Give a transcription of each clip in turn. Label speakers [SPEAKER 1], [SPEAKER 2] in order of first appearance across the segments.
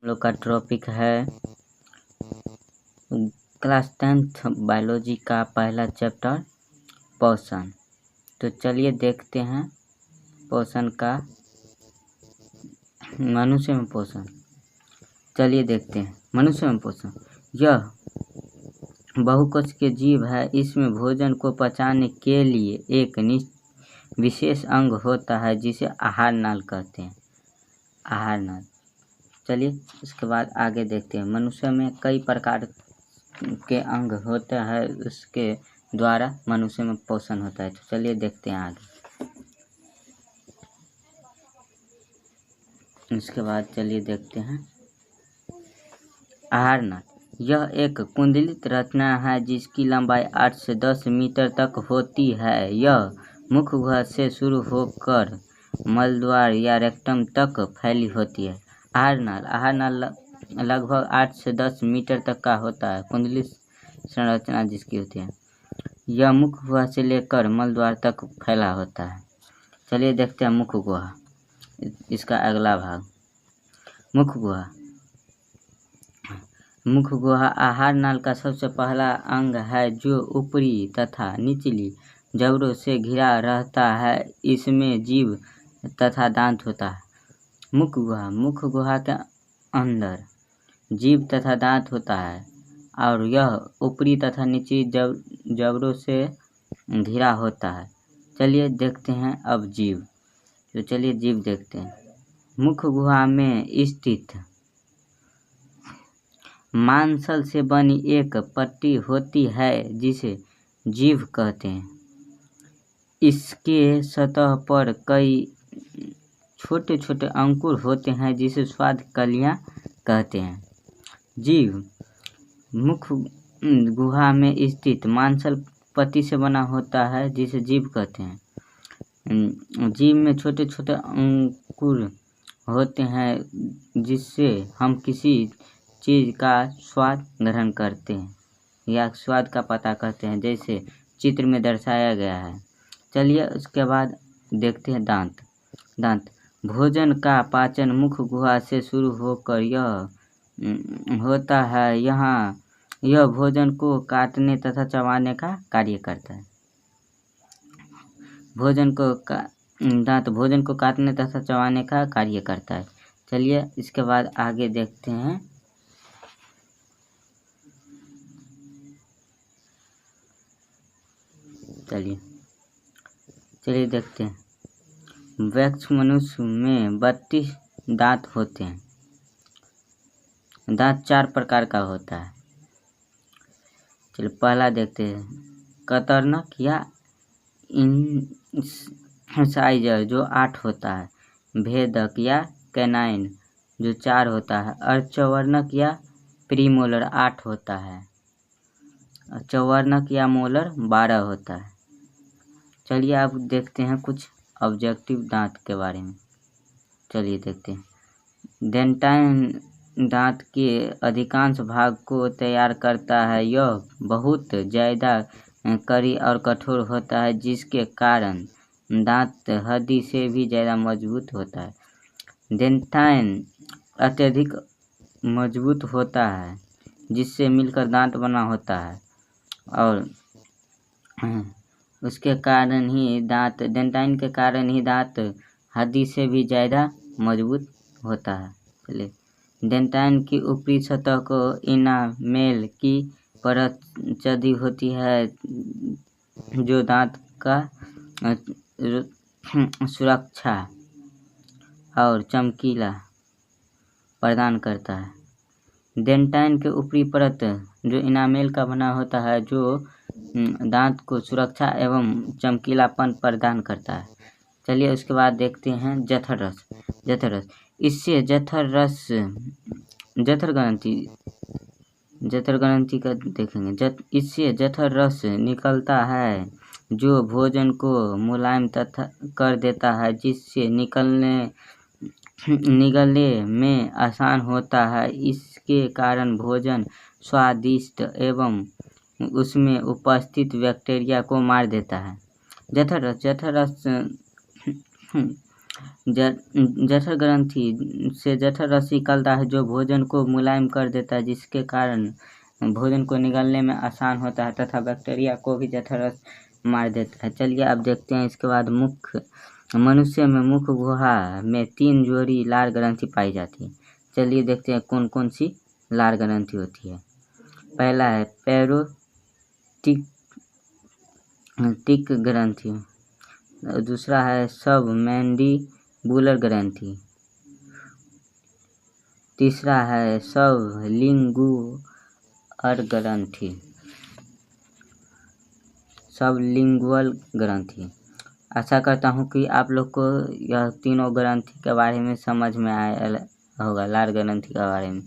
[SPEAKER 1] लोग का टॉपिक है क्लास 10th बायोलॉजी का पहला चैप्टर पोषण। तो चलिए देखते हैं पोषण का मनुष्य में पोषण। चलिए देखते हैं मनुष्य में पोषण। यह बहुकोश के जीव है। इसमें भोजन को पचाने के लिए एक विशेष अंग होता है जिसे आहार नाल कहते हैं। आहार नाल। चलिए इसके बाद आगे देखते हैं। मनुष्य में कई प्रकार के अंग होते हैं, उसके द्वारा मनुष्य में पोषण होता है। तो चलिए देखते हैं आगे। इसके बाद चलिए देखते हैं आहार नाल। यह एक कुंडलित रचना है जिसकी लंबाई 8 से 10 मीटर तक होती है। यह मुख्य गुहा से शुरू होकर मलद्वार या रेक्टम तक फैली होती है। आहार नाल लगभग 8 से 10 मीटर तक का होता है। कुंडली संरचना जिसकी होती है, यह मुख्य गुहा से लेकर मलद्वार तक फैला होता है। चलिए देखते हैं मुख्य गुहा, इसका अगला भाग। मुख्य गुहा। मुख्य गुहा आहार नाल का सबसे पहला अंग है जो ऊपरी तथा निचली जबड़ों से घिरा रहता है। इसमें जीभ तथा दांत होता है। मुख्य गुहा के अंदर जीभ तथा दांत होता है और यह ऊपरी तथा निचली जबड़ों से घिरा होता है। चलिए देखते हैं अब जीभ। तो चलिए जीभ देखते हैं। मुख्य गुहा में स्थित मांसल से बनी एक पट्टी होती है जिसे जीभ कहते हैं। इसके सतह पर कई छोटे छोटे अंकुर होते हैं जिसे स्वाद कलियां कहते हैं। जीभ मुख्य गुहा में स्थित मांसल पट्टी से बना होता है जिसे जीभ कहते हैं। जीभ में छोटे छोटे अंकुर होते हैं जिससे हम किसी चीज़ का स्वाद ग्रहण करते हैं या स्वाद का पता करते हैं, जैसे चित्र में दर्शाया गया है। चलिए उसके बाद देखते हैं दांत। भोजन का पाचन मुख्य गुहा से शुरू होकर यह होता है। यह भोजन को काटने तथा चबाने का कार्य करता है। दांत भोजन को काटने तथा चबाने का कार्य करता है। चलिए इसके बाद आगे देखते हैं। चलिए देखते हैं। वयस्क मनुष्य में 32 दांत होते हैं। दांत 4 प्रकार का होता है। चलिए पहला देखते हैं। कतरनक या इंसाइजर जो 8 होता है। भेदक या कैनाइन जो 4 होता है। अर्धचर्वणक या प्रीमोलर 8 होता है। चौवर्णक या मोलर 12 होता है। चलिए अब देखते हैं कुछ ऑब्जेक्टिव दांत के बारे में। चलिए देखते हैं। डेंटाइन दांत के अधिकांश भाग को तैयार करता है। यह बहुत ज़्यादा कड़ी और कठोर होता है जिसके कारण दांत हड्डी से भी ज़्यादा मजबूत होता है। डेंटाइन अत्यधिक मजबूत होता है जिससे मिलकर दांत बना होता है और उसके कारण ही डेंटाइन के कारण ही दांत हड्डी से भी ज़्यादा मजबूत होता है। चलिए डेंटाइन की ऊपरी सतह को इनामेल की परत चढ़ी होती है जो दांत का सुरक्षा और चमकीला प्रदान करता है। डेंटाइन के ऊपरी परत जो इनामेल का बना होता है जो दांत को सुरक्षा एवं चमकीलापन प्रदान करता है। चलिए उसके बाद देखते हैं जठर रस। इससे जठर ग्रंथि का देखेंगे। इससे जठर रस निकलता है जो भोजन को मुलायम तथा कर देता है जिससे निगलने में आसान होता है। इसके कारण भोजन स्वादिष्ट एवं उसमें उपस्थित बैक्टीरिया को मार देता है। जठर रस जठर ग्रंथि से जठर रस निकलता है जो भोजन को मुलायम कर देता है, जिसके कारण भोजन को निगलने में आसान होता है तथा बैक्टीरिया को भी जठर रस मार देता है। चलिए अब देखते हैं इसके बाद मनुष्य में मुख गुहा में 3 जोड़ी लार ग्रंथि पाई जाती है। चलिए देखते हैं कौन कौन सी लार ग्रंथि होती है। पहला है पैरोटिक ग्रंथि, दूसरा है सब मैंडिबुलर ग्रंथि, तीसरा है सब लिंगुअल ग्रंथि। आशा करता हूँ कि आप लोग को यह तीनों ग्रंथि के बारे में समझ में आया होगा, लार ग्रंथि के बारे में।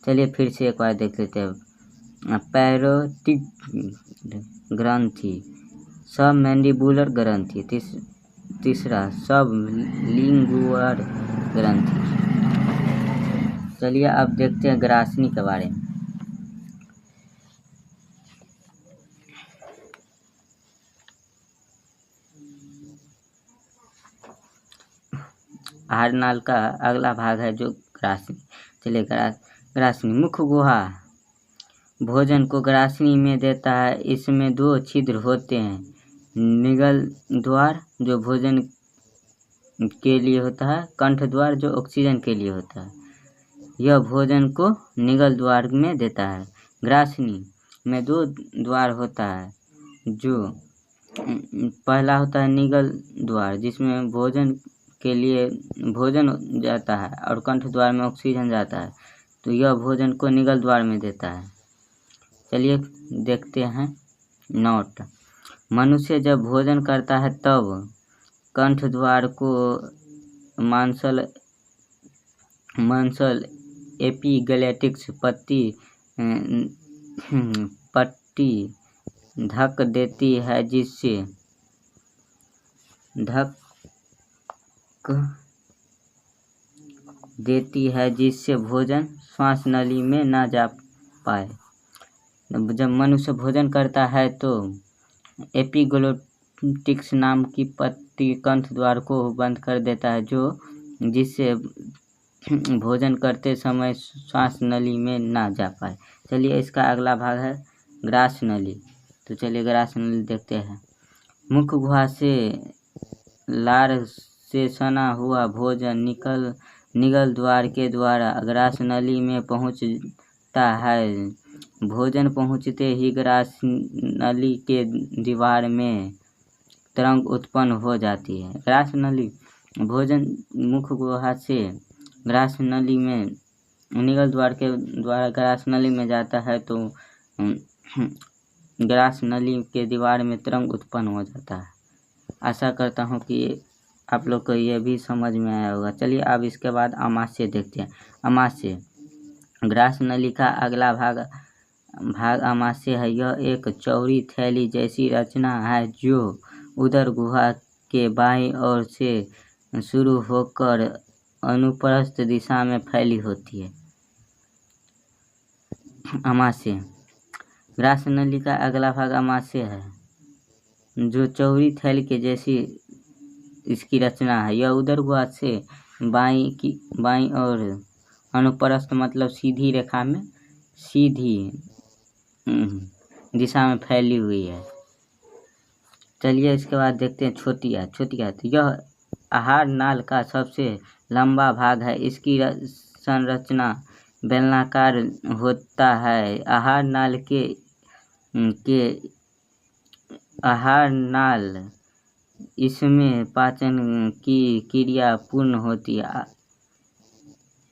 [SPEAKER 1] चलिए फिर से एक बार देख लेते हैं। पैरोटिक ग्रंथि, सब मैंडिबुलर ग्रंथि, तीसरा सब लिंगुअल ग्रंथि। चलिए अब देखते हैं ग्रासनी के बारे में। आहार नाल का अगला भाग है जो ग्रासनी। चलिए ग्रासनी मुख गुहा भोजन को ग्रासनी में देता है। इसमें 2 छिद्र होते हैं, निगल द्वार जो भोजन के लिए होता है, कंठ द्वार जो ऑक्सीजन के लिए होता है। यह भोजन को निगल द्वार में देता है। ग्रासनी में 2 द्वार होता है, जो पहला होता है निगल द्वार जिसमें भोजन के लिए भोजन जाता है और कंठ द्वार में ऑक्सीजन जाता है, तो यह भोजन को निगल द्वार में देता है। चलिए देखते हैं नोट। मनुष्य जब भोजन करता है तब कंठ द्वार को मांसल एपिग्लैटिक्स पट्टी ढक देती है, जिससे भोजन श्वास नली में ना जा पाए। जब मनुष्य भोजन करता है तो एपिग्लैटिक्स नाम की पट्टी कंठ द्वार को बंद कर देता है, जिससे भोजन करते समय श्वास नली में ना जा पाए। चलिए इसका अगला भाग है ग्रास नली। तो चलिए ग्रास नली देखते हैं। मुख गुहा से लार से सना हुआ भोजन निगल द्वार के द्वारा ग्रास नली में पहुंचता है। भोजन पहुंचते ही ग्रास नली के दीवार में तरंग उत्पन्न हो जाती है। ग्रास नली भोजन मुख गुहा से ग्रास नली में निगल द्वार के द्वारा ग्रास नली में जाता है, तो ग्रास नली के दीवार में तरंग उत्पन्न हो जाता है। आशा करता हूँ कि आप लोग को ये भी समझ में आया होगा। चलिए अब इसके बाद आमाशय देखते हैं। आमाशय ग्रास नली का अगला भाग आमाशय है। यह एक चौड़ी थैली जैसी रचना है जो उदर गुहा के बाईं ओर से शुरू होकर अनुप्रस्थ दिशा में फैली होती है। आमाशय ग्रास नली का अगला भाग आमाशय है, जो चौड़ी थैली के जैसी इसकी रचना है। यह उदर गुहा से बाईं ओर अनुप्रस्थ मतलब सीधी रेखा में सीधी दिशा में फैली हुई है। चलिए इसके बाद देखते हैं छोटी आंत। यह आहार नाल का सबसे लंबा भाग है। इसकी संरचना बेलनाकार होता है। आहार नाल इसमें पाचन की क्रिया पूर्ण होती है।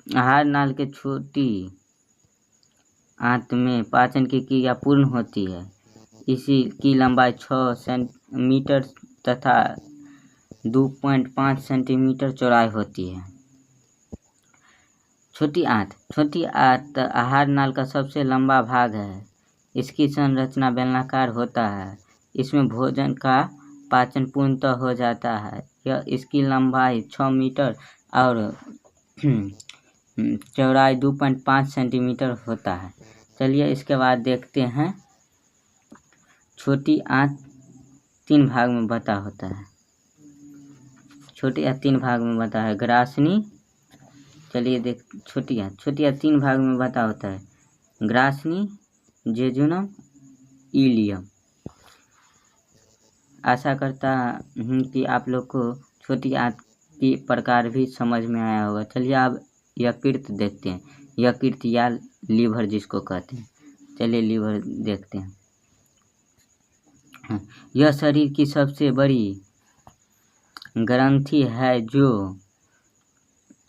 [SPEAKER 1] आहार नाल के छोटी आंत में पाचन की क्रिया पूर्ण होती है। इसी की लंबाई 6 सेंटीमीटर तथा 2.5 सेंटीमीटर चौड़ाई होती है। छोटी आंत आहार नाल का सबसे लंबा भाग है। इसकी संरचना बेलनाकार होता है। इसमें भोजन का पाचन पूर्णतः हो जाता है। इसकी लंबाई 6 मीटर और चौड़ाई 2.5 सेंटीमीटर होता है। चलिए इसके बाद देखते हैं छोटी आंत 3 भाग में बटा होता है। छोटी आंत 3 भाग में बता है। ग्रासनी, चलिए देख, छोटी आंत 3 भाग में बता होता है। ग्रासनी, जेजुनम, इलियम। आशा करता हूँ कि आप लोग को छोटी आंत की प्रकार भी समझ में आया होगा। चलिए अब यकृत देखते हैं। यकृत या लीवर जिसको कहते हैं। चलिए लीवर देखते हैं। यह शरीर की सबसे बड़ी ग्रंथि है जो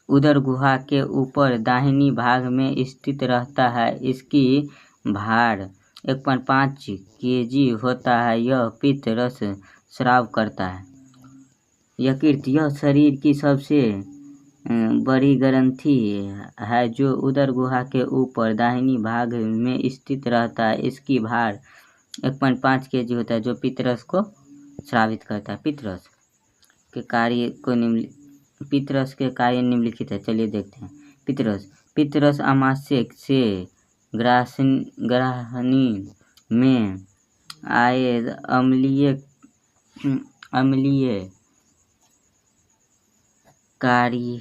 [SPEAKER 1] उदर गुहा के ऊपर दाहिनी भाग में स्थित रहता है। इसकी भार 1.5 kg होता है। यह पित्त रस स्राव करता है। यकृत यह शरीर की सबसे बड़ी ग्रंथि है जो उदर गुहा के ऊपर दाहिनी भाग में स्थित रहता है। इसकी भार 1.5 kg होता है जो पित्तरस को स्रावित करता है। पित्तरस के कार्य निम्नलिखित है। चलिए देखते हैं। पित्तरस आमाशय से ग्राहनी में आए अम्लीय कार्य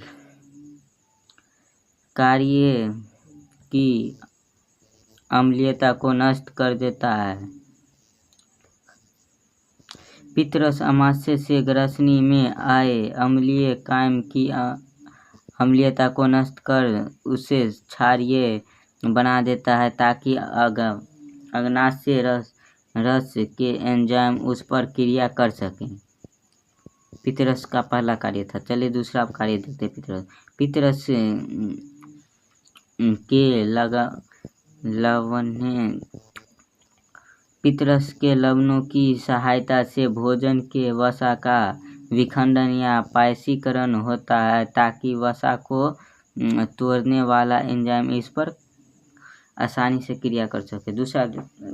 [SPEAKER 1] की अम्लीयता को नष्ट कर देता है। पित्तरस आमाशय से ग्रासनी में आए अम्लीय कायम की अम्लीयता को नष्ट कर उसे क्षारीय बना देता है ताकि अग्नाशय रस के एंजाइम उस पर क्रिया कर सकें। पित्तरस का पहला कार्य था। चलिए दूसरा कार्य देखते हैं। पित्तरस के लवणों की सहायता से भोजन के वसा का विखंडन या पायसीकरण होता है ताकि वसा को तोड़ने वाला एंजाइम इस पर आसानी से क्रिया कर सके। दूसरा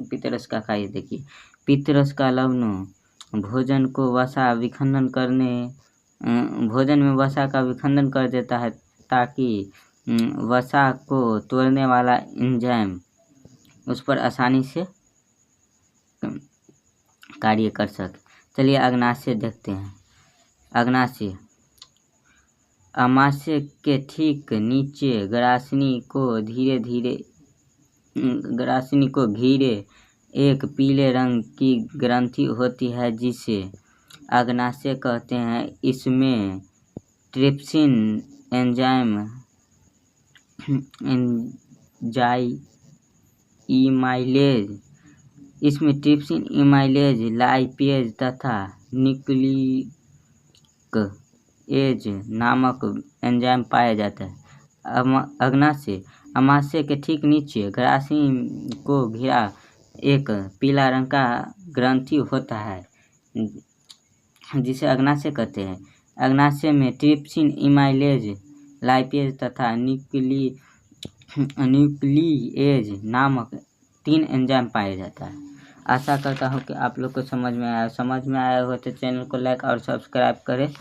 [SPEAKER 1] पित्तरस का कार्य देखिए। पित्तरस का लवण भोजन में वसा का विखंडन कर देता है ताकि वसा को तोड़ने वाला एंजाइम उस पर आसानी से कार्य कर सके। चलिए अग्नाशय देखते हैं। अग्नाशय आमाशय के ठीक नीचे ग्रासनी को घिरे एक पीले रंग की ग्रंथि होती है जिसे अग्नाशय कहते हैं। इसमें ट्रिप्सिन एंजाइम इमाइलेज लाइपेज तथा न्यूक्लिक एज नामक एंजाइम पाया जाता है। अग्नाशय आमाशय के ठीक नीचे ग्रासनी को घिरा एक पीला रंग का ग्रंथि होता है जिसे अग्नाशय कहते हैं। अग्नाशय में ट्रिप्सिन इमाइलेज लाइपेज तथा न्यूक्लिएज नामक 3 एंजाइम पाया जाता है। आशा करता हूँ कि आप लोग को समझ में आया हो तो चैनल को लाइक और सब्सक्राइब करें।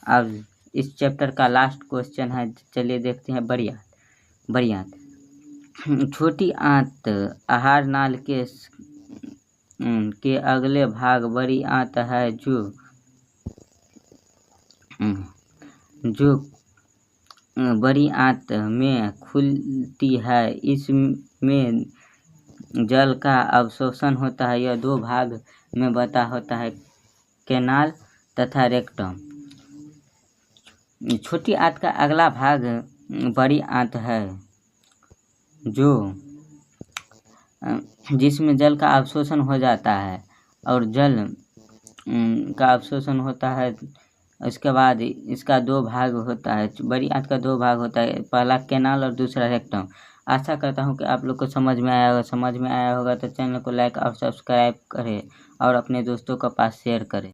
[SPEAKER 1] अब इस चैप्टर का लास्ट क्वेश्चन है। चलिए देखते हैं। बड़ी आंत छोटी आंत आहार नाल के अगले भाग बड़ी आंत है जो बड़ी आंत में खुलती है। इसमें जल का अवशोषण होता है। यह 2 भाग में बटा होता है, कैनाल तथा रेक्टम। छोटी आंत का अगला भाग बड़ी आंत है जिसमें जल का अवशोषण हो जाता है और जल का अवशोषण होता है। उसके बाद इसका 2 भाग होता है। बड़ी आंत का 2 भाग होता है, पहला कैनाल और दूसरा रेक्टम। आशा करता हूँ कि आप लोग को समझ में आया होगा तो चैनल को लाइक और सब्सक्राइब करें और अपने दोस्तों के पास शेयर करें।